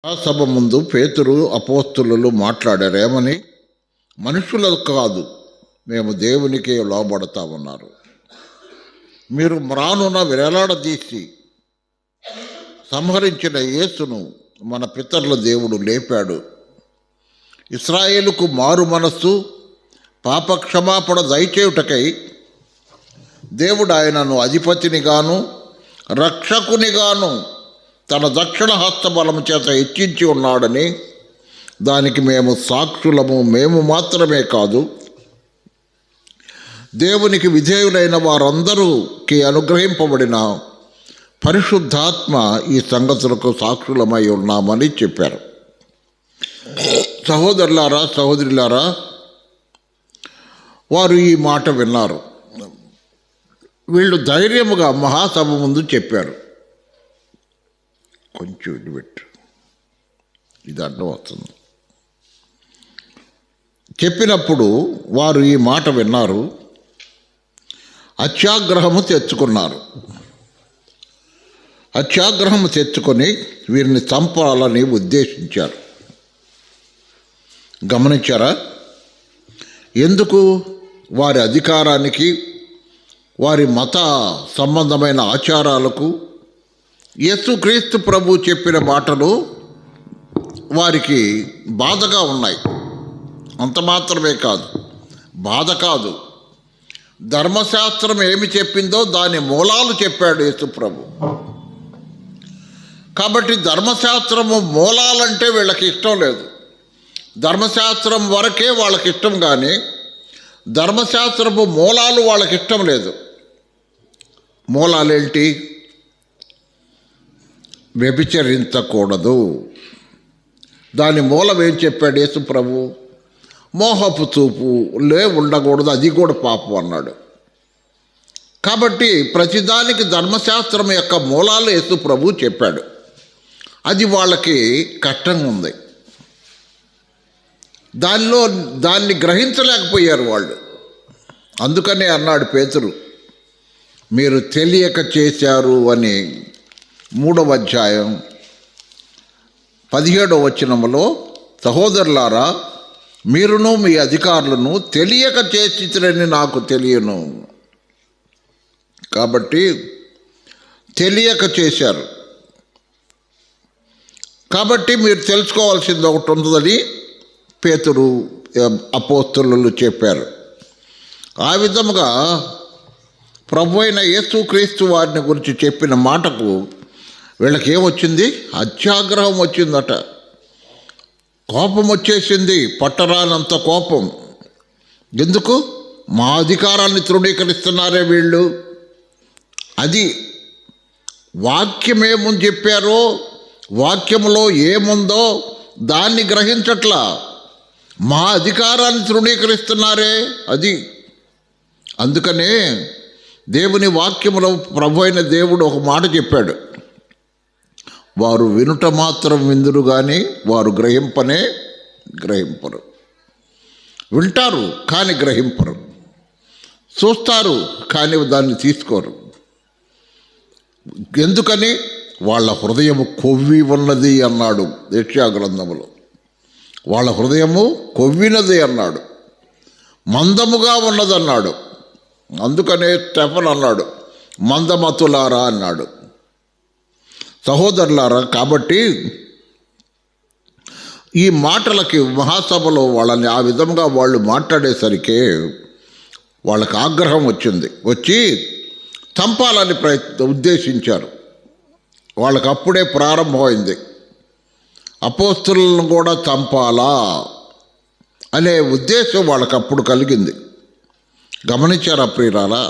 ఆ సభ ముందు పేతురు అపోస్తలులు మాట్లాడారేమని? మనుషులకు కాదు, మేము దేవునికే లోబడతా ఉన్నారు. మీరు మ్రానున వేలాడదీసి సంహరించిన యేసును మన పితరుల దేవుడు లేపాడు. ఇశ్రాయేలుకు మారు మనస్సు, పాపక్షమాపణ దయచేయుటకై దేవుడు ఆయనను అధిపతినిగాను రక్షకునిగాను తన దక్షిణ హస్తబలము చేత హెచ్చించి ఉన్నాడని దానికి మేము సాక్షులము. మేము మాత్రమే కాదు, దేవునికి విధేయులైన వారందరూకి అనుగ్రహింపబడిన పరిశుద్ధాత్మ ఈ సంగతులకు సాక్షులమై ఉన్నామని చెప్పారు. సహోదరులారా, సహోదరులారా, వారు ఈ మాట విన్నారు. వీళ్ళు ధైర్యముగా మహాసభ ముందు చెప్పారు. కొంచెం ఇది పెట్టు, ఇది అడ్డం వస్తుంది. చెప్పినప్పుడు వారు ఈ మాట విన్నారు, అత్యాగ్రహము తెచ్చుకున్నారు. అత్యాగ్రహము తెచ్చుకొని వీరిని చంపాలని ఉద్దేశించారు. గమనించారా? ఎందుకు? వారి అధికారానికి, వారి మత సంబంధమైన ఆచారాలకు యేసుక్రీస్తు ప్రభు చెప్పిన మాటలు వారికి బాధగా ఉన్నాయి. అంత మాత్రమే కాదు, బాధ కాదు, ధర్మశాస్త్రం ఏమి చెప్పిందో దాని మూలాలు చెప్పాడు యేసు ప్రభు. కాబట్టి ధర్మశాస్త్రము మూలాలంటే వీళ్ళకి ఇష్టం లేదు. ధర్మశాస్త్రం వరకే వాళ్ళకి ఇష్టం, కానీ ధర్మశాస్త్రపు మూలాలు వాళ్ళకి ఇష్టం లేదు. మూలాలేంటి? వ్యభిచరించకూడదు. దాని మూలం ఏం చెప్పాడు యేసు ప్రభు? మోహపు చూపులే ఉండకూడదు, అది కూడా పాపం అన్నాడు. కాబట్టి ప్రతిదానికి ధర్మశాస్త్రం యొక్క మూలాలు యేసు ప్రభు చెప్పాడు. అది వాళ్ళకి కష్టంగా ఉంది. దాన్ని గ్రహించలేకపోయారు వాళ్ళు. అందుకనే అన్నాడు పేతురు, మీరు తెలియక చేశారు అని 3వ అధ్యాయం 17వ వచనములో, సహోదరులారా, మీరును మీ అధికారులను తెలియక చేసిరని నాకు తెలియను. కాబట్టి తెలియక చేశారు. కాబట్టి మీరు తెలుసుకోవాల్సింది ఒకటి ఉందని పేతురు అపోస్తలులు చెప్పారు. ఆ విధముగా ప్రభు అయిన యేసుక్రీస్తు వారిని గురించి చెప్పిన మాటకు వీళ్ళకి ఏమొచ్చింది? అత్యాగ్రహం వచ్చిందట. కోపం వచ్చేసింది, పట్టరానంత కోపం. ఎందుకు? మా అధికారాన్ని తృణీకరిస్తున్నారే వీళ్ళు. అది వాక్యం ఏముంది చెప్పారో, వాక్యంలో ఏముందో దాన్ని గ్రహించట్లా. మా అధికారాన్ని తృణీకరిస్తున్నారే, అది. అందుకనే దేవుని వాక్యములో ప్రభు అయిన దేవుడు ఒక మాట చెప్పాడు, వారు వినుట మాత్రం విందురు కానీ వారు గ్రహింపరు. వింటారు కానీ గ్రహింపరు, చూస్తారు కానీ దాన్ని తీసుకోరు. ఎందుకని? వాళ్ళ హృదయము కొవ్వి ఉన్నది అన్నాడు యెషయా గ్రంథములో. వాళ్ళ హృదయము కొవ్వినది అన్నాడు, మందముగా ఉన్నదన్నాడు. అందుకనే స్టెఫన్ అన్నాడు, మందమతులారా అన్నాడు. సహోదరులారా, కాబట్టి ఈ మాటలకి మహాసభలో వాళ్ళని ఆ విధంగా వాళ్ళు మాట్లాడేసరికి వాళ్ళకి ఆగ్రహం వచ్చింది. వచ్చి చంపాలని ఉద్దేశించారు. వాళ్ళకి అప్పుడే ప్రారంభమైంది. అపోస్తలులను కూడా చంపాలా అనే ఉద్దేశం వాళ్ళకి అప్పుడు కలిగింది. గమనించారా ప్రియులారా?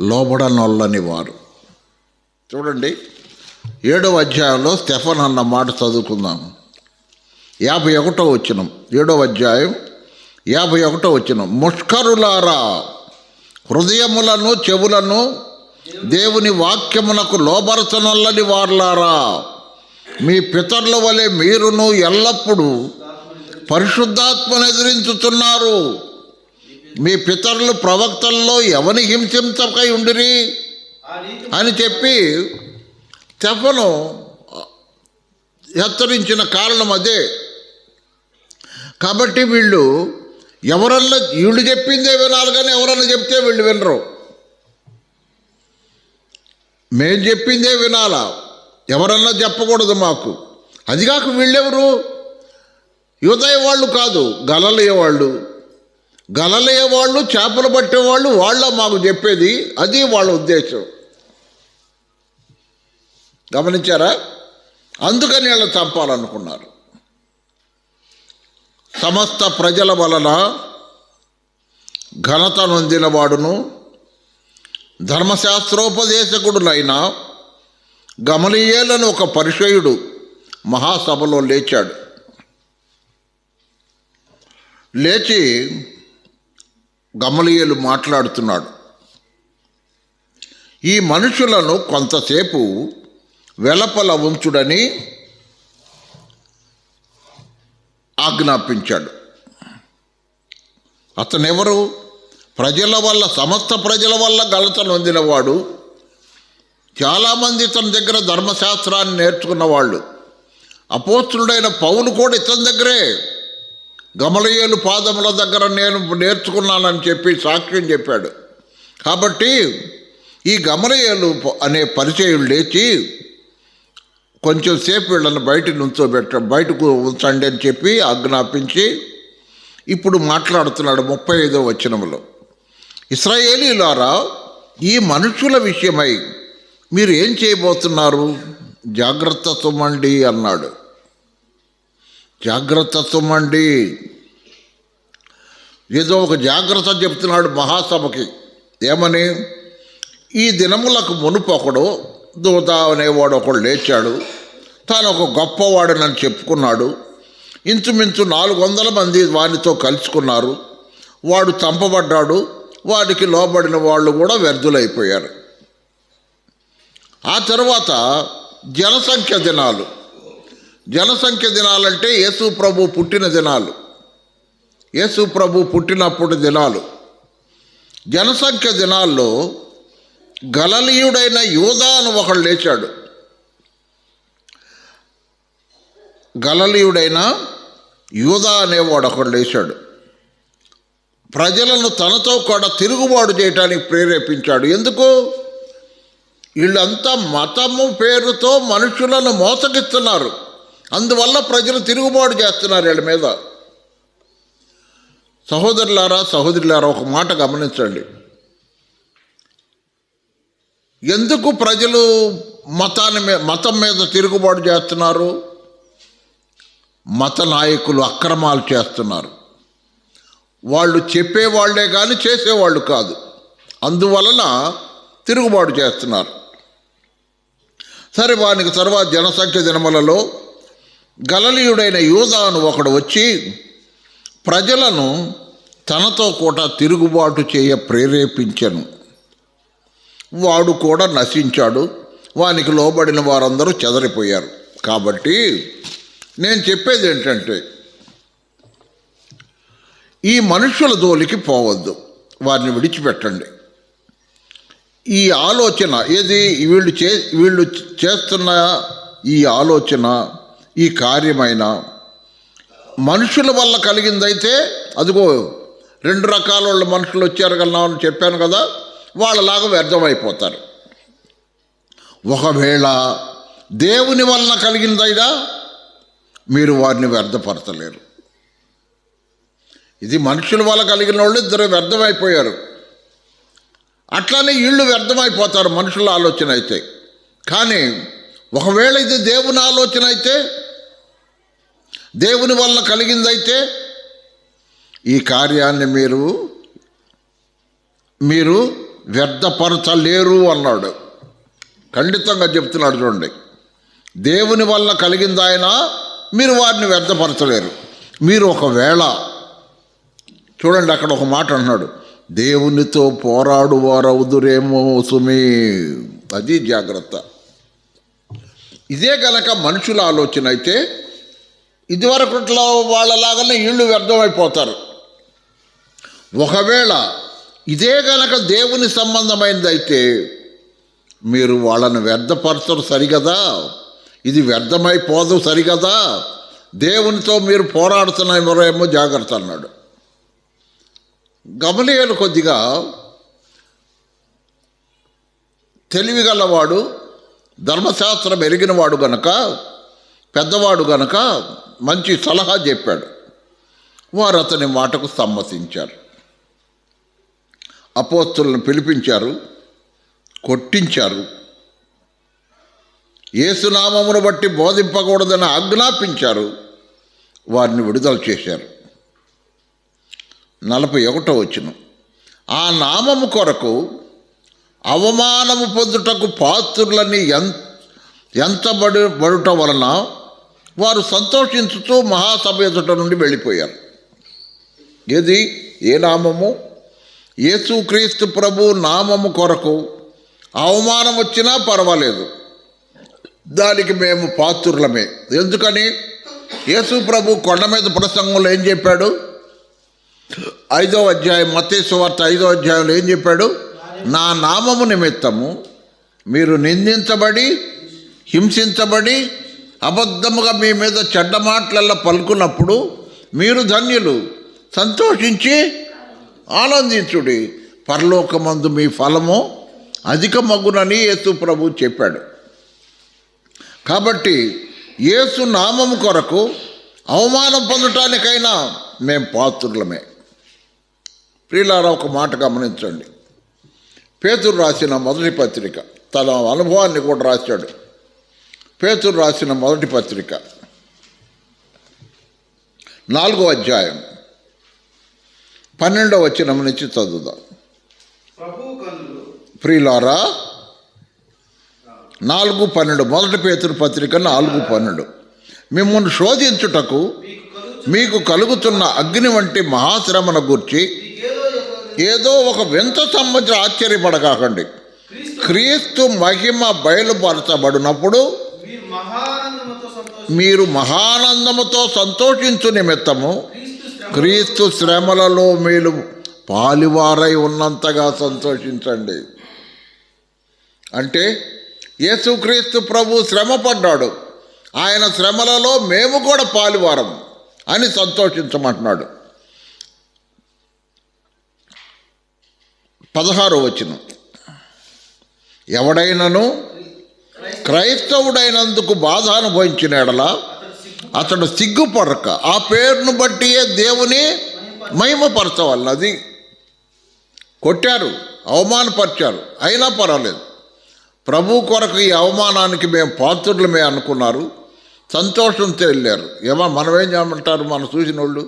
లోబడనొల్లని వారు. చూడండి, 7వ అధ్యాయంలో స్టెఫన్ అన్న మాట చదువుకుందాం. 51వ వచనం, 7వ అధ్యాయం 51వ వచనం. ముష్కరులారా, హృదయములను చెవులను దేవుని వాక్యమునకు లోబరచనొల్లని వారులారా, మీ పితరుల వలె మీరును ఎల్లప్పుడూ పరిశుద్ధాత్మను ఎదిరించుతున్నారు. మీ పితరులు ప్రవక్తల్లో ఎవని హింసించకై ఉండిరి అని చెప్పి స్టెఫను హెచ్చరించిన కారణం అదే. కాబట్టి వీళ్ళు చెప్పిందే వినాలి, కానీ ఎవరన్నా చెప్తే వీళ్ళు వినరు. మేము చెప్పిందే వినాలా, ఎవరన్నా చెప్పకూడదు మాకు. అదిగాక వీళ్ళెవరు? యూదయ వాళ్ళు కాదు, గలిలయ వాళ్ళు, చేపలు పట్టేవాళ్ళు. వాళ్ళ మాకు చెప్పేది, అది వాళ్ళ ఉద్దేశం. గమనించారా? అందుకని వీళ్ళని చంపాలనుకున్నారు. సమస్త ప్రజల వలన ఘనత నొందినవాడును ధర్మశాస్త్రోపదేశకుడునైన గమలీయేలను ఒక పరిసయ్యుడు మహాసభలో లేచాడు. లేచి గమలీయేలు మాట్లాడుతున్నాడు. ఈ మనుషులను కొంతసేపు వెలపల ఉంచుడని ఆజ్ఞాపించాడు. అతనెవరు? సమస్త ప్రజల వల్ల ఘనత నొందినవాడు. చాలామంది ఇతని దగ్గర ధర్మశాస్త్రాన్ని నేర్చుకున్న వాళ్ళు. అపోస్తులుడైన పౌలు కూడా ఇతని దగ్గరే గమలీయేలు పాదముల దగ్గర నేను నేర్చుకున్నానని చెప్పి సాక్ష్యం చెప్పాడు. కాబట్టి ఈ గమలీయేలు అనే పరిచయుడు లేచి కొంచెం సేపు వీళ్ళని బయటకు ఉంచండి అని చెప్పి ఆజ్ఞాపించి ఇప్పుడు మాట్లాడుతున్నాడు 35వ వచనంలో. ఇశ్రాయేలీయులారా, ఈ మనుషుల విషయమై మీరు ఏం చేయబోతున్నారు? జాగ్రత్త సుమండి అన్నాడు. జాగ్రత్త సుమండి. ఏదో ఒక జాగ్రత్త చెప్తున్నాడు మహాసభకి. ఏమని? ఈ దినములకు మునుపొకడు దూత అనేవాడు ఒకడు లేచాడు. తాను ఒక గొప్పవాడనని చెప్పుకున్నాడు. ఇంచుమించు 400 మంది వానితో కలుసుకున్నారు. వాడు చంపబడ్డాడు. వాడికి లోబడిన వాళ్ళు కూడా వ్యర్థులైపోయారు. ఆ తర్వాత జనసంఖ్య దినాలంటే యేసు ప్రభు పుట్టిన దినాలు, యేసు ప్రభు పుట్టినప్పుడు దినాలు. జనసంఖ్య దినాల్లో గలిలయుడైన యూదా అని ఒకడు లేచాడు. గలిలయుడైన యూదా అనేవాడు ఒకడు లేచాడు. ప్రజలను తనతో కూడా తిరుగుబాటు చేయడానికి ప్రేరేపించాడు. ఎందుకు? వీళ్ళంతా మతము పేరుతో మనుషులను మోసగిస్తున్నారు. అందువల్ల ప్రజలు తిరుగుబాటు చేస్తున్నారు వీళ్ళ మీద. సహోదరులారా ఒక మాట గమనించండి. ఎందుకు ప్రజలు మతం మీద తిరుగుబాటు చేస్తున్నారు? మత నాయకులు అక్రమాలు చేస్తున్నారు. వాళ్ళు చెప్పేవాళ్లే కానీ చేసేవాళ్ళు కాదు. అందువలన తిరుగుబాటు చేస్తున్నారు. సరే, వానికి తర్వాత జనసంఖ్య దినములలో గలిలయుడైన యూదా అని ఒకడు వచ్చి ప్రజలను తనతో కూడా తిరుగుబాటు చేయ ప్రేరేపించెను. వాడు కూడా నశించాడు. వానికి లోబడిన వారందరూ చెదరిపోయారు. కాబట్టి నేను చెప్పేది ఏంటంటే, ఈ మనుషుల జోలికి పోవద్దు, వారిని విడిచిపెట్టండి. ఈ ఆలోచన ఏది? వీళ్ళు చేస్తున్న ఈ ఆలోచన, ఈ కార్యమైన మనుషుల వల్ల కలిగిందైతే, అదిగో 2 రకాల వాళ్ళు మనుషులు వచ్చారు కదా అని చెప్పాను కదా, వాళ్ళలాగా వ్యర్థమైపోతారు. ఒకవేళ దేవుని వలన కలిగిందైనా మీరు వారిని వ్యర్థపరచలేరు. ఇది మనుషుల వల్ల కలిగిన వాళ్ళు 2 వ్యర్థమైపోయారు. అట్లానే వీళ్ళు వ్యర్థమైపోతారు మనుషుల ఆలోచన అయితే. కానీ ఒకవేళ ఇది దేవుని ఆలోచన అయితే, దేవుని వల్ల కలిగిందైతే ఈ కార్యాన్ని మీరు వ్యర్థపరచలేరు అన్నాడు. ఖండితంగా చెప్తున్నాడు. చూడండి, దేవుని వల్ల కలిగిందాయన మీరు వారిని వ్యర్థపరచలేరు. మీరు ఒకవేళ చూడండి, అక్కడ ఒక మాట అన్నాడు, దేవునితో పోరాడు వారవుదురేమో సుమి. అది జాగ్రత్త. ఇదే గనక మనుషుల ఆలోచన అయితే ఇదివరకుట్లో వాళ్ళలాగానే వీళ్ళు వ్యర్థమైపోతారు. ఒకవేళ ఇదే గనక దేవుని సంబంధమైనదైతే మీరు వాళ్ళని వ్యర్థపరచరు. సరిగదా? ఇది వ్యర్థమైపోదు సరికదా, దేవునితో మీరు పోరాడుతున్నారేమో జాగ్రత్త అన్నాడు. గమలీయేలు కొద్దిగా తెలివిగలవాడు, ధర్మశాస్త్రం ఎరిగినవాడు గనక, పెద్దవాడు గనక మంచి సలహా చెప్పాడు. వారు అతని మాటకు సమ్మతించారు. అపోస్తలులను పిలిపించారు, కొట్టించారు, యేసునామమును బట్టి బోధింపకూడదని ఆజ్ఞాపించారు, వారిని విడుదల చేశారు. 41వ వచనం, ఆ నామము కొరకు అవమానము పొందుటకు పాత్రులని ఎంతబడుట వలన వారు సంతోషించుతూ మహాసభ ఎదుట నుండి వెళ్ళిపోయారు. ఏది? ఏ నామము? యేసుక్రీస్తు ప్రభు నామము కొరకు అవమానం వచ్చినా పర్వాలేదు, దానికి మేము పాత్రులమే. ఎందుకని? యేసు ప్రభు కొండ మీద ప్రసంగంలో ఏం చెప్పాడు? 5వ అధ్యాయం, మత్తయి సువార్త 5వ అధ్యాయంలో ఏం చెప్పాడు? నా నామము నిమిత్తము మీరు నిందించబడి, హింసించబడి, అబద్ధముగా మీ మీద చెడ్డ మాటలల్లా పలుకున్నప్పుడు మీరు ధన్యులు, సంతోషించి ఆనందించుడి, పరలోకమందు మీ ఫలము అధికమగునని యేసు ప్రభు చెప్పాడు. కాబట్టి యేసు నామము కొరకు అవమానం పొందటానికైనా మేము పాత్రులమే. ప్రియులారా, ఒక మాట గమనించండి. పేతురు రాసిన మొదటి పత్రిక, తన అనుభవాన్ని కూడా రాశాడు. పేతురు రాసిన మొదటి పత్రిక 4వ అధ్యాయం 12వ వచనం నుంచి చదువుదాం. ప్రియులారా, 4:12, మొదటి పేతురు పత్రిక 4:12, మిమ్మల్ని శోధించుటకు మీకు కలుగుతున్న అగ్ని వంటి మహాశ్రమను గూర్చి ఏదో ఒక వింత సంబంధించి ఆశ్చర్యపడకాకండి. క్రీస్తు మహిమ బయలుపరచబడినప్పుడు మీరు మహానందముతో సంతోషించు నిమిత్తము క్రీస్తు శ్రమలలో మీరు పాలివారై ఉన్నంతగా సంతోషించండి. అంటే యేసుక్రీస్తు ప్రభు శ్రమ పడ్డాడు, ఆయన శ్రమలలో మేము కూడా పాలివారం అని సంతోషించమంటున్నాడు. 16వ వచనం, ఎవడైనను క్రైస్తవుడైనందుకు బాధ అనుభవించిన ఎడల అతడు సిగ్గుపడక ఆ పేరును బట్టియే దేవుని మహిమపరచవాలని. అది కొట్టారు, అవమానపరిచారు, అయినా పర్వాలేదు, ప్రభు కొరకు ఈ అవమానానికి మేము పాత్రులమే అనుకున్నారు, సంతోషంతో వెళ్ళారు. మనమేం చేయమంటారు? మనం చూసిన వాళ్ళు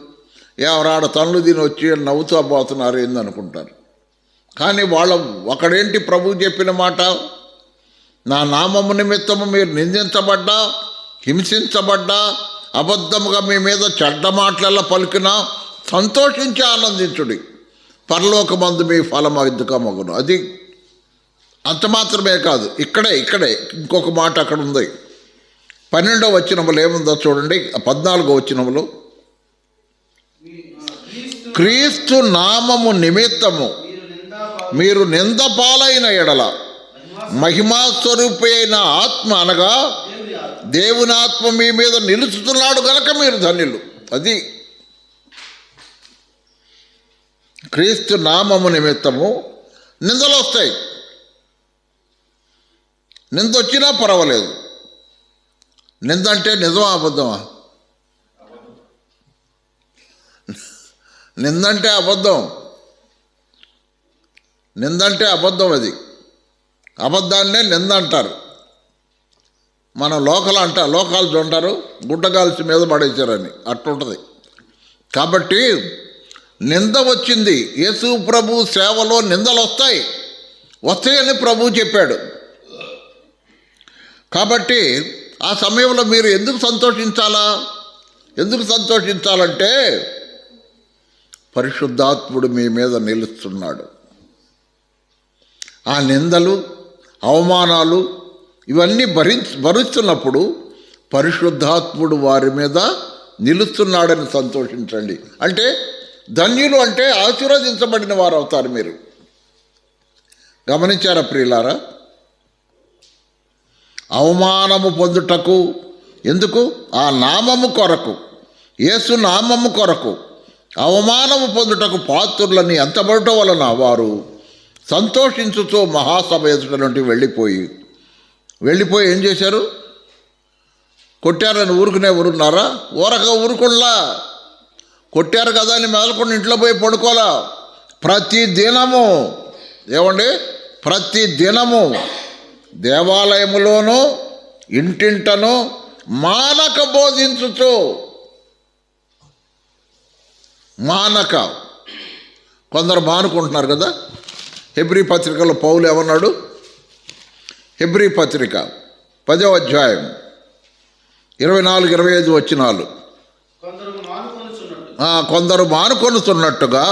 ఎవరాడ తనులు దీని వచ్చి నవ్వుతూ పోతున్నారు ఏందనుకుంటారు. కానీ వాళ్ళ ఒకడేంటి ప్రభు చెప్పిన మాట? నా నామము నిమిత్తము మీరు నిందించబడ్డా, హింసించబడ్డా, అబద్ధముగా మీ మీద చెడ్డ మాటలలో పలికినా సంతోషించి ఆనందించుడి, పరలోకమందు మీ ఫలం అధికమగును. అది అంత మాత్రమే కాదు, ఇక్కడే ఇంకొక మాట అక్కడ ఉంది. 12వ వచనములో ఏముందో చూడండి. 14వ వచనములో, క్రీస్తు నామము నిమిత్తము మీరు నింద పాలైన ఎడల మహిమాస్వరూపి అయిన ఆత్మ అనగా దేవుని ఆత్మ మీ మీద నిలుచుతున్నాడు కనుక మీరు ధన్యులు. అది క్రీస్తు నామము నిమిత్తము నిందలు వస్తాయి, నింద వచ్చినా పర్వాలేదు. నిందంటే నిజమా అబద్ధమా? నిందంటే అబద్ధం, నిందంటే అబద్ధం. అది అబద్ధాన్నే నింద అంటారు. మనం లోకాలు చూంటారు, గుడ్డగాల్చి మీద పడేశారని అట్లుంటుంది. కాబట్టి నింద వచ్చింది. యేసు ప్రభు సేవలో నిందలు వస్తాయని ప్రభు చెప్పాడు. కాబట్టి ఆ సమయంలో మీరు ఎందుకు సంతోషించాలంటే పరిశుద్ధాత్ముడు మీ మీద నిలుస్తున్నాడు. ఆ నిందలు, అవమానాలు ఇవన్నీ భరిస్తున్నప్పుడు పరిశుద్ధాత్ముడు వారి మీద నిలుస్తున్నాడని సంతోషించండి. అంటే ధన్యులు అంటే ఆశీర్వదించబడిన వారు అవుతారు. మీరు గమనించారా ప్రియులారా? అవమానము పొందుటకు, ఎందుకు? ఆ నామము కొరకు, యేసు నామము కొరకు అవమానము పొందుటకు పాత్రులని ఎంతబడటం వలన వారు సంతోషించుతూ మహాసభ ఎదుట నుండి వెళ్ళిపోయి ఏం చేశారు? కొట్టారని ఊరుకునే ఊరున్నారా? ఊరుకుల్లా. కొట్టారు కదా అని మెదలకుండా ఇంట్లో పోయి పడుకోలా. ప్రతి దినము, ఏమండి, ప్రతి దినము దేవాలయములోనూ ఇంటింటను మానక బోధించుతూ, మానక. కొందరు మానుకుంటున్నారు కదా. హెబ్రీ పత్రికలో పౌలు ఏమన్నాడు? హెబ్రీ పత్రిక 10వ అధ్యాయం 24-25 వచనాలు. కొందరు మానుకొనుతున్నట్టుగా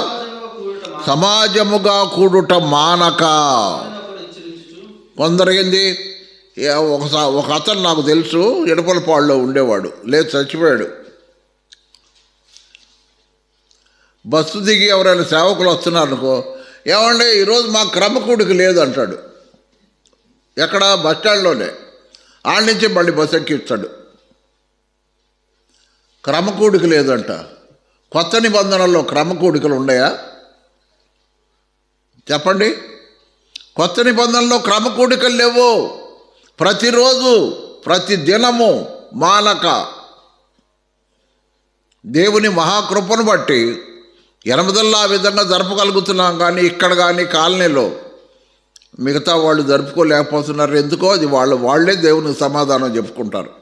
సమాజముగా కూడుట మానక. కొందరు ఏంది? ఒక అతను నాకు తెలుసు, ఎడపలపాడులో ఉండేవాడు, లేదు చచ్చిపోయాడు. బస్సు దిగి ఎవరైనా సేవకులు వస్తున్నారనుకో, ఏమంటే ఈరోజు మా క్రమకూడికి లేదు అంటాడు. ఎక్కడ? బస్టాండ్లోనే. ఆడ నుంచి మళ్ళీ బస్సు ఎక్కిస్తాడు. క్రమకూడికి లేదంట. కొత్త నిబంధనల్లో క్రమకూడికలు ఉన్నాయా చెప్పండి? కొత్త నిబంధనలో క్రమకూడికలు లేవు. ప్రతిరోజు, ప్రతి దినము మానక. దేవుని మహాకృపను బట్టి ఎనమదల్లా ఆ విధంగా జరపగలుగుతున్నాం. కానీ ఇక్కడ కానీ కాలనీలో మిగతా వాళ్ళు జరుపుకోలేకపోతున్నారు. ఎందుకో అది వాళ్ళే దేవునికి సమాధానం చెప్పుకుంటారు.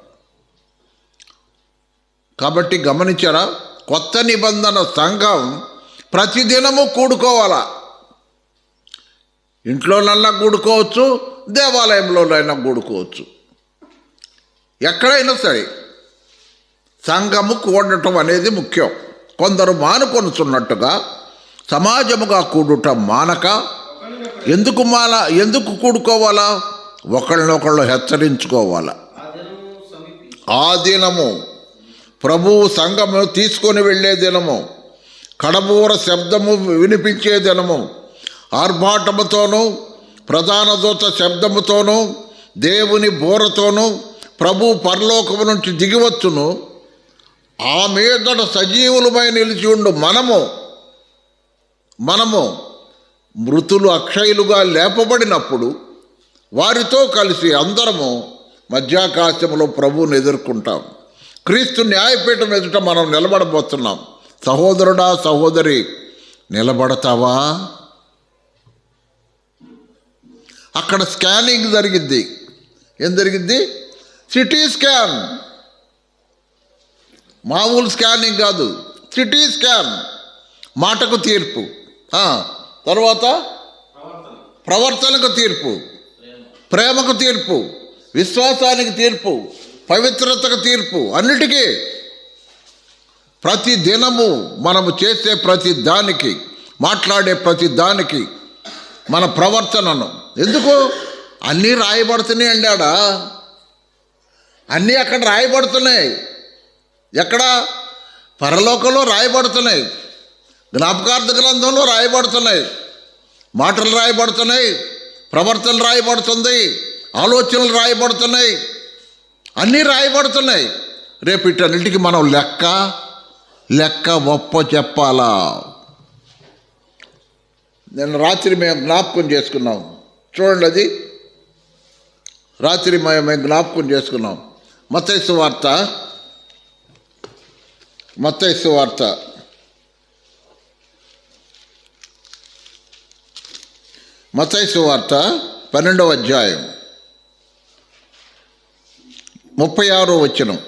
కాబట్టి గమనించారా? కొత్త నిబంధన సంఘం ప్రతిదినము కూడుకోవాలా. ఇంట్లోనన్నా కూడుకోవచ్చు, దేవాలయంలోనైనా కూడుకోవచ్చు, ఎక్కడైనా సరే సంఘము కూడటం అనేది ముఖ్యం. కొందరు మానుకొనుచున్నట్టుగా సమాజముగా కూడుట మానక. ఎందుకు కూడుకోవాలా? ఒకళ్ళనొకళ్ళు హెచ్చరించుకోవాలా. ఆ దినము ప్రభువు సంఘము తీసుకొని వెళ్ళే దినము, కడబూర శబ్దము వినిపించే దినము, ఆర్భాటముతోనూ ప్రధాన దూత శబ్దముతోనూ దేవుని బోరతోనూ ప్రభు పరలోకము నుంచి దిగివచ్చును. ఆ మీదట సజీవులమై నిలిచి ఉండు మనము మృతులు అక్షయులుగా లేపబడినప్పుడు వారితో కలిసి అందరము మధ్యాకాశంలో ప్రభువుని ఎదుర్కొంటాం. క్రీస్తు న్యాయపీఠం ఎదుట మనం నిలబడబోతున్నాం. సహోదరుడా, సహోదరి, నిలబడతావా? అక్కడ స్కానింగ్ జరిగిద్ది. ఏం జరిగిద్ది? CT scan. మామూలు స్కానింగ్ కాదు, సిటీ స్కాన్. మాటకు తీర్పు, తర్వాత ప్రవర్తనకు తీర్పు, ప్రేమకు తీర్పు, విశ్వాసానికి తీర్పు, పవిత్రతకు తీర్పు, అన్నిటికీ. ప్రతి దినము మనము చేసే ప్రతి దానికి, మాట్లాడే ప్రతి దానికి మన ప్రవర్తనను, ఎందుకు అన్నీ రాయబడుతున్నాయి అండాడా? అన్నీ అక్కడ రాయబడుతున్నాయి. ఎక్కడ? పరలోకంలో రాయబడుతున్నాయి, జ్ఞాపకార్థ గ్రంథంలో రాయబడుతున్నాయి, మాటలు రాయబడుతున్నాయి, ప్రవర్తనలు రాయబడుతుంది, ఆలోచనలు రాయబడుతున్నాయి, అన్నీ రాయబడుతున్నాయి. రేపు ఇటన్నిటికీ మనం లెక్క ఒప్ప చెప్పాలా? నేను రాత్రి మేము జ్ఞాపకం చేసుకున్నాం. చూడండి, అది రాత్రి మేము జ్ఞాపకం చేసుకున్నాం. మత్తయి సువార్త 12వ అధ్యాయం 36వ వచనం.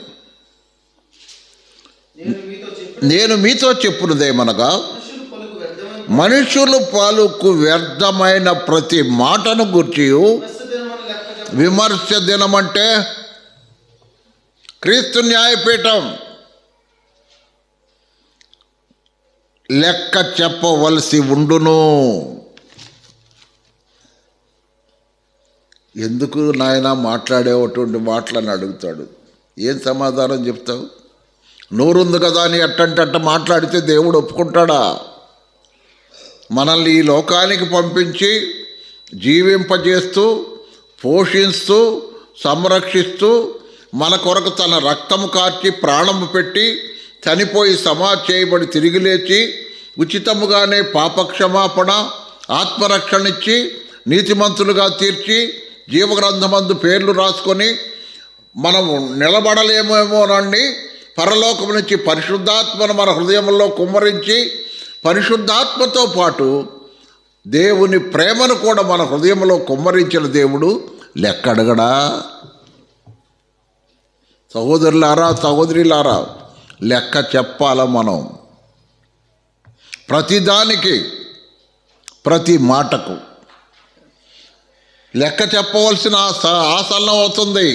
నేను మీతో చెప్పున్నదేమనగా, మనుషులు పలుకు వ్యర్థమైన ప్రతి మాటను గూర్చి విమర్శ దినమంటే క్రీస్తు న్యాయపీఠం, లెక్క చెప్పవలసి ఉండును. ఎందుకు నాయన మాట్లాడేటువంటి మాటలని అడుగుతాడు. ఏం సమాధానం చెప్తావు? నోరుంది కదా అని అట్ట మాట్లాడితే దేవుడు ఒప్పుకుంటాడా? మనల్ని ఈ లోకానికి పంపించి జీవింపజేస్తూ, పోషిస్తూ, సంరక్షిస్తూ మన కొరకు తన రక్తము కార్చి ప్రాణము పెట్టి చనిపోయి సమాధి చేయబడి తిరిగి లేచి ఉచితముగానే పాపక్షమాపణ ఆత్మరక్షణ ఇచ్చి నీతిమంతులుగా తీర్చి జీవగ్రంథమందు పేర్లు రాసుకొని మనము నిలబడలేమేమోనండి పరలోకం నుంచి పరిశుద్ధాత్మను మన హృదయంలో కుమ్మరించి పరిశుద్ధాత్మతో పాటు దేవుని ప్రేమను కూడా మన హృదయంలో కుమ్మరించిన దేవుడు లెక్కడగడా? సహోదరులారా, సహోదరులారా, లెక్క చెప్పాల మనం. ప్రతిదానికి, ప్రతి మాటకు లెక్క చెప్పవలసిన ఆసన్నం అవుతుంది.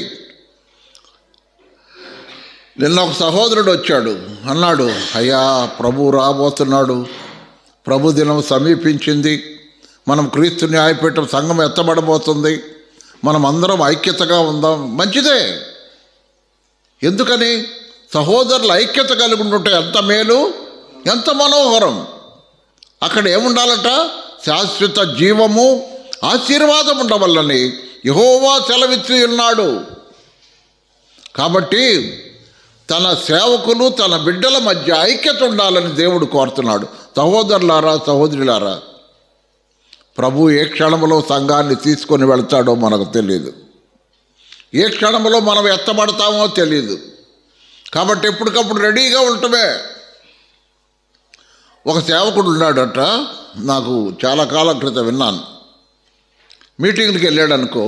నిన్న ఒక సహోదరుడు వచ్చాడు, అన్నాడు, అయ్యా ప్రభు రాబోతున్నాడు, ప్రభు దినం సమీపించింది, మనం క్రీస్తు న్యాయపీఠం సంఘం ఎత్తబడబోతుంది, మనం అందరం ఐక్యతగా ఉందాం. మంచిదే. ఎందుకని? సహోదరుల ఐక్యత కలిగి ఉంటుంటే ఎంత మేలు, ఎంత మనోహరం. అక్కడ ఏముండాలట? శాశ్వత జీవము ఆశీర్వాదం ఉండవల్లని యెహోవా సెలవిచ్చి ఉన్నాడు. కాబట్టి తన సేవకులు తన బిడ్డల మధ్య ఐక్యత ఉండాలని దేవుడు కోరుతున్నాడు. సహోదరులారా, సహోదరులారా, ప్రభు ఏ క్షణంలో సంఘాన్ని తీసుకొని వెళ్తాడో మనకు తెలియదు. ఏ క్షణంలో మనం ఎత్తబడతామో తెలియదు. కాబట్టి ఎప్పటికప్పుడు రెడీగా ఉండటమే. ఒక సేవకుడు ఉన్నాడట, నాకు చాలా కాలం క్రితం విన్నాను. మీటింగ్కి వెళ్ళాడు అనుకో,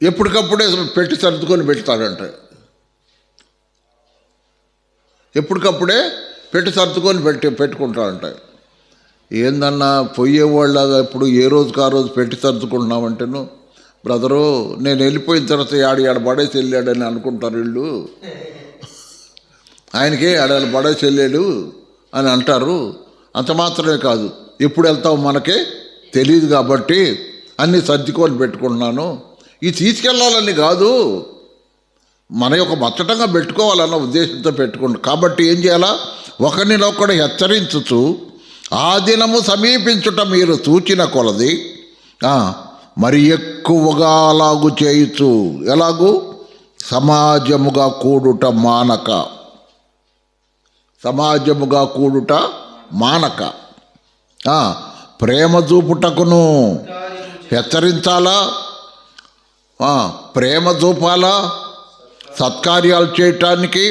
ఎప్పటికప్పుడే పెట్టి సర్దుకొని పెడతాడంట. ఎప్పటికప్పుడే పెట్టి సర్దుకొని పెట్టుకుంటాడంట. ఏందన్నా పోయేవాళ్ళగా ఇప్పుడు ఏ రోజుకి ఆ రోజు పెట్టి సర్దుకుంటున్నామంటేను, బ్రదరు నేను వెళ్ళిపోయిన తర్వాత ఆడ పడేసి వెళ్ళాడని అనుకుంటారు వీళ్ళు. ఆయనకే ఆడ పడేసి వెళ్ళాడు అని అంటారు. అంత మాత్రమే కాదు, ఎప్పుడు వెళ్తావు మనకే తెలియదు కాబట్టి అన్నీ సర్దుకొని పెట్టుకుంటున్నాను. ఇది తీసుకెళ్ళాలని కాదు, మన యొక్క మచ్చటంగా పెట్టుకోవాలన్న ఉద్దేశంతో పెట్టుకుంటాం. కాబట్టి ఏం చేయాలా? ఒకరినొకడు హెచ్చరించుచు ఆ దినము సమీపించుట మీరు చూచిన కొలది మరి ఎక్కువగా అలాగు చేయుచు. ఎలాగూ? సమాజముగా కూడుట మానక. సమాజముగా కూడుట మానక. ప్రేమ చూపుటకును హెచ్చరించాలా, ప్రేమ చూపాలా, సత్కార్యాలు చేయటానికి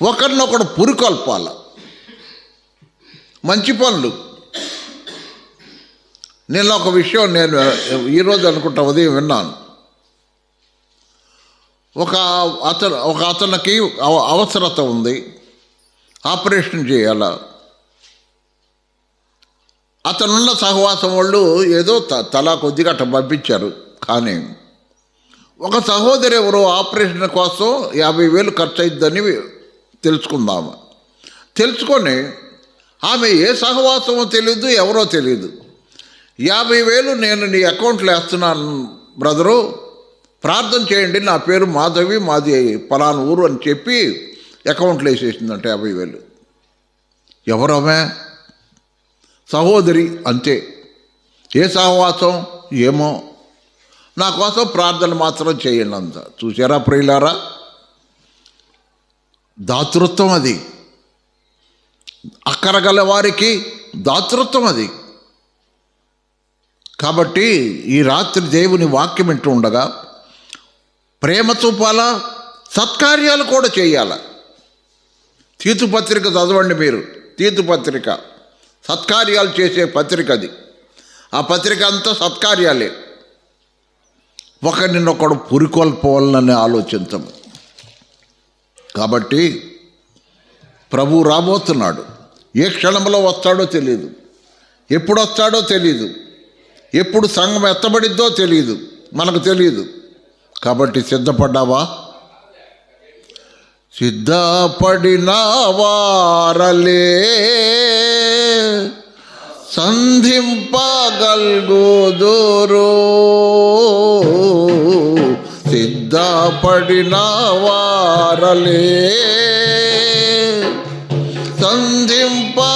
ఒకరినొకడు పురికొల్పాల. మంచి పనులు. నేను ఒక విషయం నేను ఈరోజు అనుకుంటా ఉదయం విన్నాను. ఒక అతనికి అవసరత ఉంది, ఆపరేషన్ చేయాల. అతనున్న సహవాసం వాళ్ళు ఏదో తలా కొద్దిగా అట్ట పంపించారు. కానీ ఒక సహోదరి ఎవరో ఆపరేషన్ కోసం 50,000 ఖర్చు అయిద్దని తెలుసుకుందాము. తెలుసుకొని ఆమె ఏ సహవాసమో తెలియదు, ఎవరో తెలియదు. 50,000 నేను నీ అకౌంట్లో వేస్తున్నాను బ్రదరు, ప్రార్థన చేయండి, నా పేరు మాధవి, మాది పలానా ఊరు అని చెప్పి అకౌంట్లో వేసేసిందంటే 50,000. ఎవరమే? సహోదరి, అంతే. ఏ సహవాసం ఏమో, నా కోసం ప్రార్థన మాత్రం చేయండి అంత. చూసారా ప్రియులారా? దాతృత్వం అది. అక్కరగల వారికి దాతృత్వం అది. కాబట్టి ఈ రాత్రి దేవుని వాక్యం వింటూ ఉండగా ప్రేమ చూపాలా, సత్కార్యాలు కూడా చేయాల. తీతు పత్రిక చదవండి మీరు. తీతు పత్రిక సత్కార్యాలు చేసే పత్రిక అది. ఆ పత్రిక అంతా సత్కార్యాలే. ఒకరినొకడు పురికొల్పోవాలని ఆలోచించము. కాబట్టి ప్రభు రాబోతున్నాడు. ఏ క్షణంలో వస్తాడో తెలియదు, ఎప్పుడు వస్తాడో తెలియదు, ఎప్పుడు సంఘం ఎత్తబడిద్దో తెలియదు, మనకు తెలియదు. కాబట్టి సిద్ధపడ్డావా? సిద్ధపడిన వారలే సంధింపగల్గుదురు. సిద్ధపడిన వారలే సంధింపగల్గుదురు.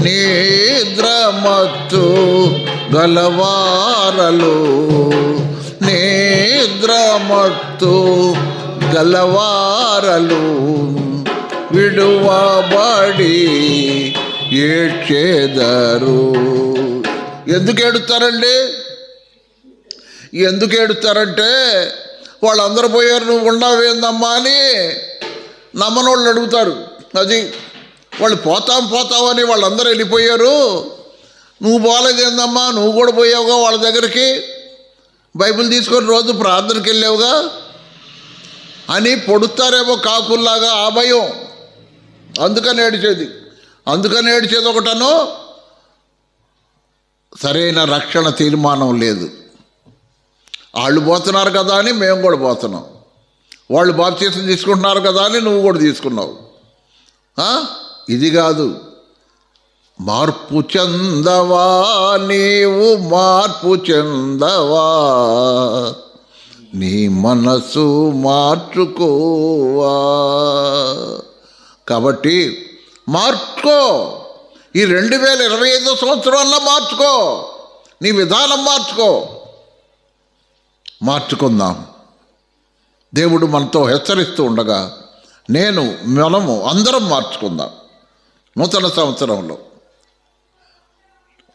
నిద్రమత్తు గలవారలు, నిద్రమత్తు గలవారలు విడువబడి ఏడ్చెదరు. ఎందుకు ఏడుస్తారండి? ఎందుకు ఏడుస్తారంటే వాళ్ళందరూ పోయారు, నువ్వు ఉండవేందమ్మా అని నమ్మనోళ్ళు అడుగుతారు. అది వాళ్ళు పోతామని వాళ్ళందరూ వెళ్ళిపోయారు, నువ్వు పోలేదేందమ్మా, నువ్వు కూడా పోయావుగా వాళ్ళ దగ్గరికి, బైబిల్ తీసుకొని రోజు ప్రార్థనకి వెళ్ళావుగా అని పొడుస్తారేమో కాకుల్లాగా. ఆ భయం, అందుకని ఏడిచేది ఒకటను, సరైన రక్షణ తీర్మానం లేదు. వాళ్ళు పోతున్నారు కదా అని మేము కూడా పోతున్నాం, వాళ్ళు బాప్తీసం తీసుకుంటున్నారు కదా అని నువ్వు కూడా తీసుకున్నావు. ఇది కాదు. మార్పు చెందవా, నీవు మార్పు చెందవా, నీ మనసు మార్చుకోవా. కాబట్టి మార్చుకో, ఈ 2025 సంవత్సరంలో మార్చుకో, నీ విధానం మార్చుకుందాం. దేవుడు మనతో హెచ్చరిస్తూ ఉండగా మనము అందరం మార్చుకుందాం. నూతన సంవత్సరంలో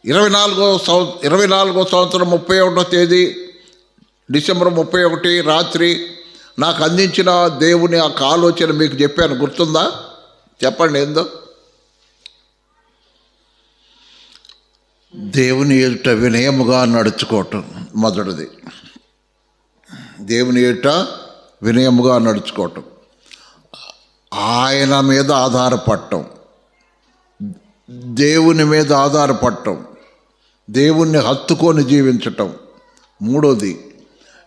24వ సంవత్సరం 31వ తేదీ డిసెంబర్ 31 రాత్రి నాకు అందించిన దేవుని ఆ ఆలోచన మీకు చెప్పాను, గుర్తుందా? చెప్పండి ఏందో. దేవుని ఎదుట వినయముగా నడుచుకోవటం మొదటిది. దేవుని ఎదుట వినయముగా నడుచుకోవటం, ఆయన మీద ఆధారపడటం, దేవుని మీద ఆధారపడటం, దేవుణ్ణి హత్తుకొని జీవించటం. మూడోది,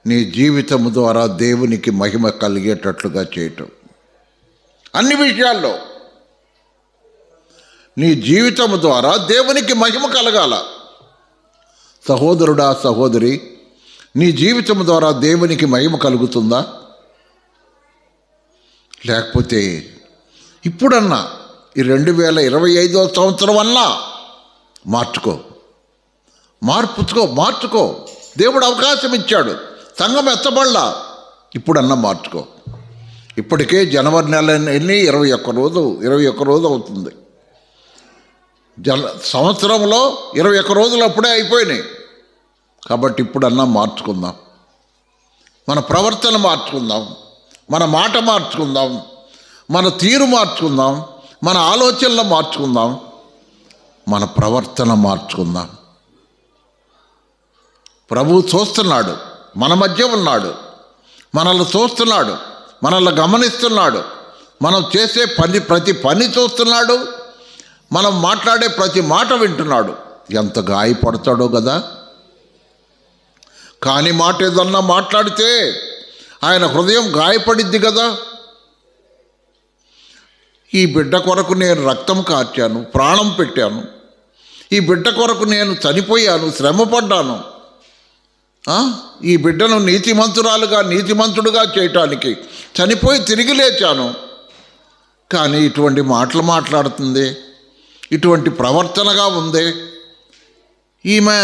నీ జీవితం ద్వారా దేవునికి మహిమ కలిగేటట్లుగా చేయటం. అన్ని విషయాల్లో నీ జీవితం ద్వారా దేవునికి మహిమ కలగాల. సహోదరుడా, సహోదరి, నీ జీవితం ద్వారా దేవునికి మహిమ కలుగుతుందా? లేకపోతే ఇప్పుడన్నా ఈ 2025వ సంవత్సరం అన్నా మార్చుకో. దేవుడు అవకాశం ఇచ్చాడు, సంఘం ఎత్తబడలా, ఇప్పుడన్నా మార్చుకో. ఇప్పటికే జనవరి నెల ఎన్ని 21 రోజు అవుతుంది. సంవత్సరంలో 21 రోజులు అప్పుడే అయిపోయినాయి. కాబట్టి ఇప్పుడన్నా మార్చుకుందాం, మన ప్రవర్తన మార్చుకుందాం, మన మాట మార్చుకుందాం, మన తీరు మార్చుకుందాం, మన ఆలోచనలు మార్చుకుందాం, మన ప్రవర్తన మార్చుకుందాం. ప్రభువు చూస్తున్నాడు, మన మధ్య ఉన్నాడు, మనల్ని చూస్తున్నాడు, మనల్ని గమనిస్తున్నాడు, మనం చేసే ప్రతి పని చూస్తున్నాడు, మనం మాట్లాడే ప్రతి మాట వింటున్నాడు. ఎంత గాయపడతాడో కదా. కాని మాట ఏదన్నా మాట్లాడితే ఆయన హృదయం గాయపడిద్ది కదా. ఈ బిడ్డ కొరకు నేను రక్తం కార్చాను, ప్రాణం పెట్టాను, ఈ బిడ్డ కొరకు నేను చనిపోయాను, శ్రమపడ్డాను, ఈ బిడ్డను నీతిమంతుడుగా చేయటానికి చనిపోయి తిరిగి లేచాను. కానీ ఇటువంటి మాటలు మాట్లాడుతుంది, ఇటువంటి ప్రవర్తనగా ఉంది, ఈమె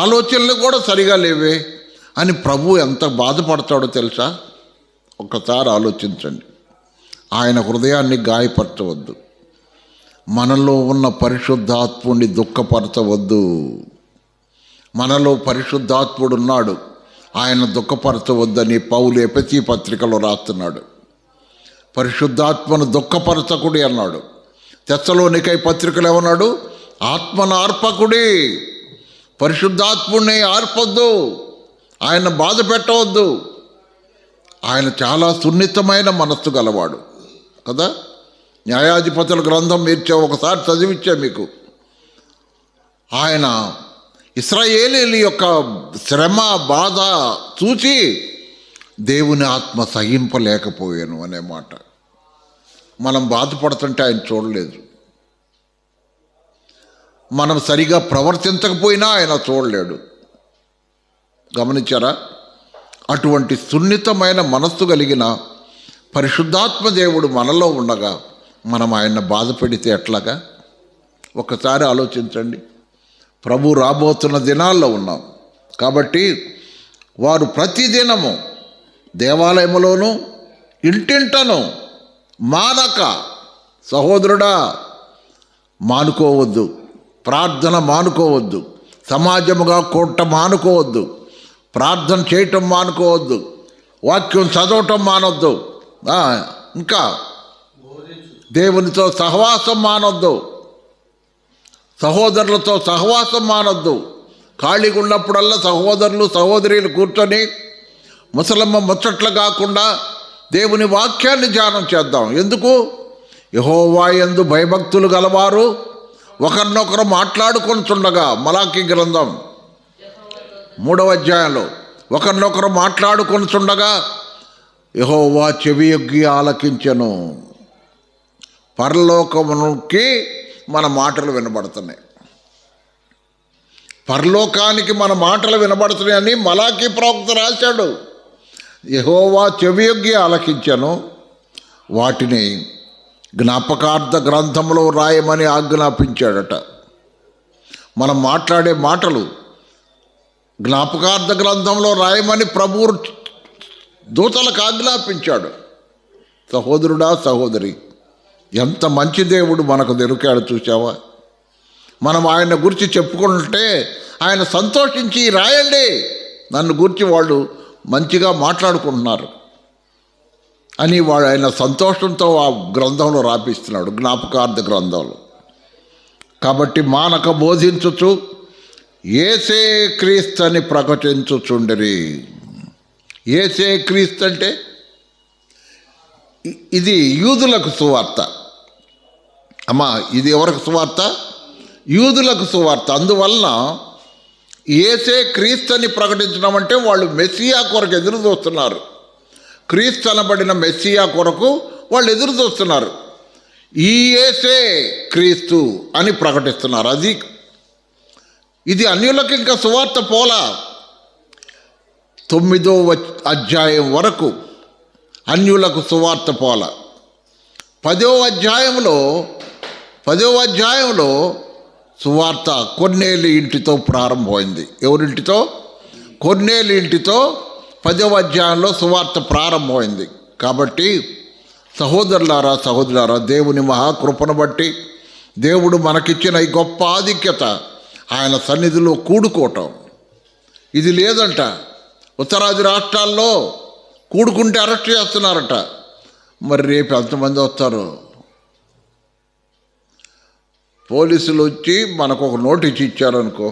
ఆలోచనలు కూడా సరిగా లేవే అని ప్రభు ఎంత బాధపడతాడో తెలుసా? ఒక్కసారి ఆలోచించండి. ఆయన హృదయాన్ని గాయపరచవద్దు, మనలో ఉన్న పరిశుద్ధాత్ముడిని దుఃఖపరచవద్దు. మనలో పరిశుద్ధాత్ముడు ఉన్నాడు, ఆయన దుఃఖపరచవద్దని పౌలు ఎఫెసీ పత్రికలో రాస్తున్నాడు. పరిశుద్ధాత్మను దుఃఖపరచకుడి అన్నాడు. తెస్సలోనికై పత్రికలు ఏమన్నాడు? ఆత్మను ఆర్పకుడి, పరిశుద్ధాత్ముడిని ఆర్పొద్దు, ఆయన బాధ పెట్టవద్దు. ఆయన చాలా సున్నితమైన మనస్సు గలవాడు కదా. న్యాయాధిపతుల గ్రంథం మీరు ఒకసారి చదివిచ్చా మీకు. ఆయన ఇశ్రాయేలీయుల యొక్క శ్రమ బాధ చూసి దేవుని ఆత్మ సహింపలేకపోయాను అనే మాట. మనం బాధపడుతుంటే ఆయన చూడలేదు, మనం సరిగా ప్రవర్తించకపోయినా ఆయన చూడలేడు. గమనించారా? అటువంటి సున్నితమైన మనస్సు కలిగిన పరిశుద్ధాత్మ దేవుడు మనలో ఉండగా మనం ఆయన్ని బాధ పెడితే ఎట్లాగా? ఒకసారి ఆలోచించండి. ప్రభు రాబోతున్న దినాల్లో ఉన్నాం. కాబట్టి వారు ప్రతిదినము దేవాలయములోను ఇంటింటను మానక, సహోదరుడా మానుకోవద్దు, ప్రార్థన మానుకోవద్దు, సమాజముగా కూడటం మానుకోవద్దు, ప్రార్థన చేయటం మానుకోవద్దు, వాక్యం చదవటం మానొద్దు, ఇంకా దేవునితో సహవాసం మానొద్దు, సహోదరులతో సహవాసం మానొద్దు. ఖాళీగా ఉన్నప్పుడల్లా సహోదరులు సహోదరులు కూర్చొని ముసలమ్మ ముచ్చట్లు కాకుండా దేవుని వాక్యాన్ని ధ్యానం చేద్దాం. ఎందుకు? యెహోవా యందు భయభక్తులు గలవారు ఒకరినొకరు మాట్లాడుకొనుచుండగా, మలాకీ గ్రంథం 3వ అధ్యాయంలో, ఒకరినొకరు మాట్లాడుకొనుచుండగా యెహోవా చెవియొగ్గి ఆలకించెను. పరలోకమునికి మన మాటలు వినబడుతున్నాయి, పరలోకానికి మన మాటలు వినబడుతున్నాయని మలాకీ ప్రవక్త రాశాడు. యెహోవా చెవియొగ్గి ఆలకించెను, వాటిని జ్ఞాపకార్థ గ్రంథంలో రాయమని ఆజ్ఞాపించాడట. మనం మాట్లాడే మాటలు జ్ఞాపకార్థ గ్రంథంలో రాయమని ప్రభువు దూతలకు ఆజ్ఞాపించాడు. సహోదరుడా సహోదరి, ఎంత మంచి దేవుడు మనకు దొరికాడు చూసావా? మనం ఆయన గురించి చెప్పుకుంటే ఆయన సంతోషించి రాయండి, నన్ను గురించి వాళ్ళు మంచిగా మాట్లాడుకుంటున్నారు అని వాడు ఆయన సంతోషంతో ఆ గ్రంథంలో రాపిస్తున్నాడు, జ్ఞాపకార్థ గ్రంథంలో. కాబట్టి మానక బోధించుచు యేసే క్రీస్తు అని ప్రకటించుచుండిరి. యేసే క్రీస్తు అంటే ఇది యూదులకు సువార్త. అమ్మా, ఇది ఎవరికి సువార్త? యూదులకు సువార్త. అందువలన యేసే క్రీస్తు అని ప్రకటించడం అంటే వాళ్ళు మెస్సియా కొరకు ఎదురు చూస్తున్నారు. క్రీస్తు అనబడిన మెస్సియా కొరకు వాళ్ళు ఎదురు చూస్తున్నారు. ఈ యేసే క్రీస్తు అని ప్రకటిస్తున్నారు. ఇది అన్యులకు ఇంకా సువార్త పోలా. 9వ అధ్యాయం వరకు అన్యులకు సువార్త పోల. 10వ అధ్యాయంలో సువార్త కొర్నేలి ఇంటితో ప్రారంభమైంది. ఎవరింటితో? కొర్నేలి ఇంటితో 10వ అధ్యాయంలో సువార్త ప్రారంభమైంది. కాబట్టి సహోదరులారా సహోదరులారా, దేవుని మహాకృపను బట్టి దేవుడు మనకిచ్చిన ఈ గొప్ప ఆధిక్యత, ఆయన సన్నిధిలో కూడుకోవటం. ఇది లేదంట. ఉత్తరాది రాష్ట్రాల్లో కూడుకుంటే అరెస్ట్ చేస్తున్నారట. మరి రేపు ఎంతమంది వస్తారు? పోలీసులు వచ్చి మనకు ఒక నోటీస్ ఇచ్చారనుకో,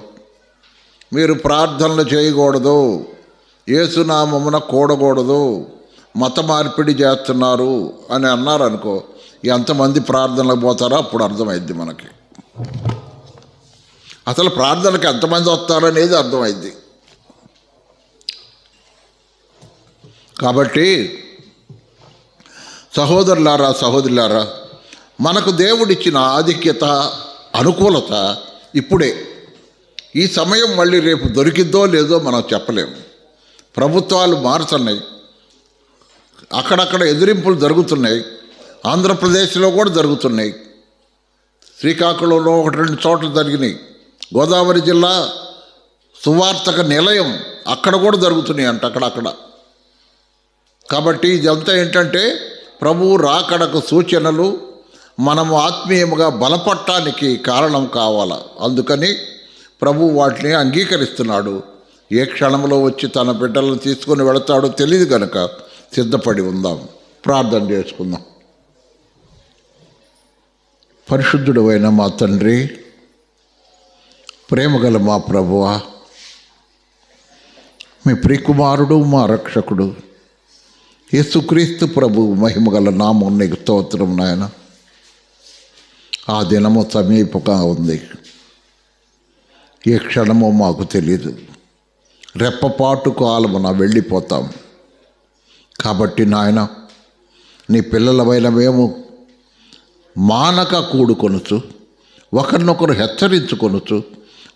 మీరు ప్రార్థనలు చేయకూడదు, యేసునామమున కూడకూడదు, మత మార్పిడి చేస్తున్నారు అని అన్నారనుకో, ఎంతమంది ప్రార్థనలకు పోతారో అప్పుడు అర్థమైద్ది మనకి. అసలు ప్రార్థనకి ఎంతమంది వస్తారనేది అర్థమైద్ది. కాబట్టి సహోదరులారా సహోదరులారా, మనకు దేవుడిచ్చిన ఆధిక్యత, అనుకూలత ఇప్పుడే. ఈ సమయం మళ్ళీ రేపు దొరికిద్దో లేదో మనం చెప్పలేము. ప్రభుత్వాలు మారుతున్నాయి, అక్కడక్కడ ఎదిరింపులు జరుగుతున్నాయి. ఆంధ్రప్రదేశ్లో కూడా జరుగుతున్నాయి. శ్రీకాకుళంలో 1-2 చోట్ల జరిగినాయి. గోదావరి జిల్లా సువార్తక నిలయం అక్కడ కూడా జరుగుతున్నాయి అంట అక్కడక్కడ. కాబట్టి ఇదంతా ఏంటంటే ప్రభువు రాకడకు సూచనలు, మనము ఆత్మీయముగా బలపడటానికి కారణం కావాలా. అందుకని ప్రభువు వాటిని అంగీకరిస్తున్నాడు. ఏ క్షణంలో వచ్చి తన బిడ్డలను తీసుకొని వెళతాడో తెలియదు కనుక సిద్ధపడి ఉందాం. ప్రార్థన చేసుకుందాం. పరిశుద్ధుడైన మా తండ్రి, ప్రేమగల మా ప్రభువా, మీ ప్రియకుమారుడు మా రక్షకుడు యేసుక్రీస్తు ప్రభు మహిమగల నామం నీకు స్తోత్రం నాయన. ఆ దినము సమీపంగా ఉంది. ఏ క్షణమో మాకు తెలియదు. రెప్పపాటు కాలమున వెళ్ళిపోతాం. కాబట్టి నాయన, నీ పిల్లలమైన మేము మానక కూడుకొనుచు, ఒకరినొకరు హెచ్చరించుకొనుచు,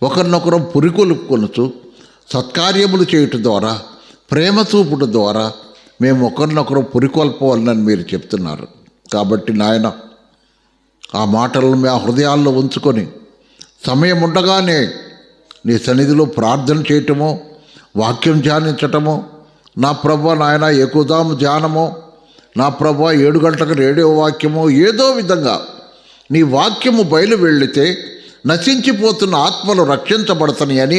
ఒకరినొకరు పురికొలుపుకొనుచు, సత్కార్యములు చేయుట ద్వారా, ప్రేమ చూపుట ద్వారా మేము ఒకరినొకరు పురికొల్పవాలని మీరు చెప్తున్నారు. కాబట్టి నాయన, ఆ మాటలను మా హృదయాల్లో ఉంచుకొని సమయం ఉండగానే నీ సన్నిధిలో ప్రార్థన చేయటమో, వాక్యం ధ్యానించటమో, నా ప్రభువా నాయన ఎక్కుదాము ధ్యానమో, నా ప్రభువా 7 గంటలకు రేడియో వాక్యమో, ఏదో విధంగా నీ వాక్యము బయలు వెళితే నశించిపోతున్న ఆత్మలు రక్షించబడతాయని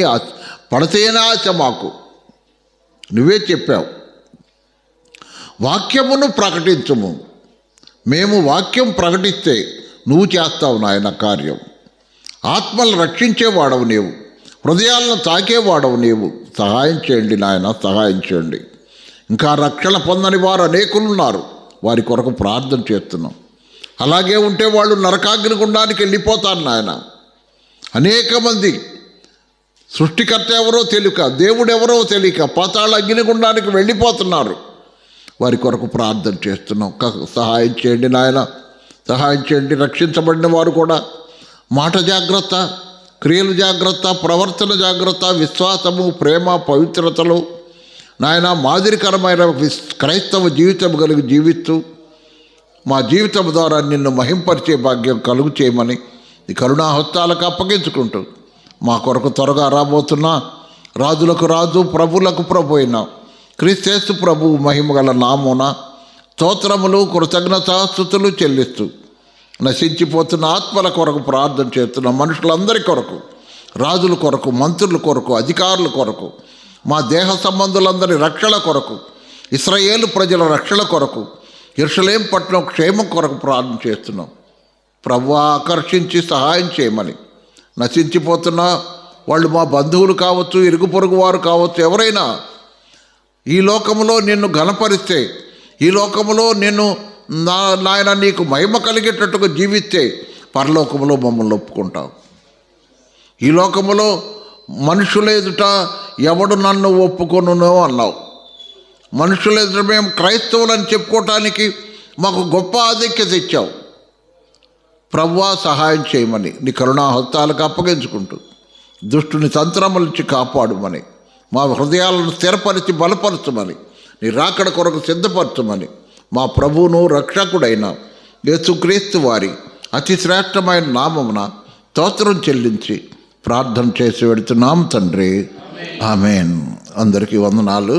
పడతేనే ఆశ మాకు. నువ్వే చెప్పావు, వాక్యమును ప్రకటించము. మేము వాక్యం ప్రకటిస్తే నువ్వు చేస్తావు నాయన కార్యం. ఆత్మలు రక్షించేవాడవు నీవు, హృదయాలను తాకేవాడవు నీవు. సహాయం చేయండి నాయన, సహాయం చేయండి. ఇంకా రక్షణ పొందని వారు అనేకులు ఉన్నారు, వారి కొరకు ప్రార్థన చేస్తున్నాం. అలాగే ఉంటే వాళ్ళు నరకాగ్ని గుండానికి వెళ్ళిపోతారు నాయన. అనేక మంది సృష్టికర్త ఎవరో తెలియక, దేవుడు ఎవరో తెలియక పాతాళ అగ్నిగుండానికి వెళ్ళిపోతున్నారు. వారి కొరకు ప్రార్థన చేస్తున్నాం. సహాయం చేయండి నాయన, సహాయం చేయండి. రక్షించబడిన వారు కూడా మాట జాగ్రత్త, క్రియలు జాగ్రత్త, ప్రవర్తన జాగ్రత్త, విశ్వాసము, ప్రేమ, పవిత్రతలు నాయన మాదిరికరమైన క్రైస్తవ జీవితం కలిగి జీవిస్తూ మా జీవితం ద్వారా నిన్ను మహింపరిచే భాగ్యం కలుగు చేయమని నీ కరుణాహస్తాలకు అప్పగించుకుంటూ మా కొరకు త్వరగా రాబోతున్నా రాజులకు రాజు, ప్రభులకు ప్రభు అయిన క్రీస్తు ప్రభు మహిమగల నామమున స్తోత్రములు, కృతజ్ఞతాస్తుతులు చెల్లిస్తూ నశించిపోతున్న ఆత్మల కొరకు ప్రార్థన చేస్తున్న మనుషులందరి కొరకు, రాజుల కొరకు, మంత్రుల కొరకు, అధికారుల కొరకు, మా దేహ సంబంధులందరి రక్షణ కొరకు, ఇశ్రాయేలు ప్రజల రక్షణ కొరకు, యెరూషలేము పట్టణం క్షేమం కొరకు ప్రార్థన చేస్తున్నాం. ప్రభువా ఆకర్షించి సహాయం చేయమని. నశించిపోతున్న వాళ్ళు మా బంధువులు కావచ్చు, ఇరుగు పొరుగు వారు కావచ్చు, ఎవరైనా ఈ లోకములో నిన్ను ఘనపరిస్తే, ఈ లోకములో నిన్ను నాయన నీకు మహిమ కలిగేటట్టుగా జీవిస్తే పరలోకములో మమ్మల్ని ఒప్పుకుంటావు. ఈ లోకములో మనుషుల ఎదుట ఎవడు నన్ను ఒప్పుకొనునో అన్నావు. మనుషుల ఎదుట మేము క్రైస్తవులని చెప్పుకోవటానికి మాకు గొప్ప ఆధిక్యత ఇచ్చావు. ప్రభువా సహాయం చేయమని నీ కరుణాహస్తాలకు అప్పగించుకుంటూ దుష్టుని తంత్రముల నుంచి కాపాడుమని, మా హృదయాలను స్థిరపరిచి బలపరచమని, నీ రాకడ కొరకు సిద్ధపరచమని మా ప్రభువును రక్షకుడైన యేసుక్రీస్తు వారి అతి శ్రేష్టమైన నామమున స్తోత్రం చెల్లించి ప్రార్థన చేసి వెడుతున్నాం తండ్రి. ఆమేన్. అందరికీ వందనాలు.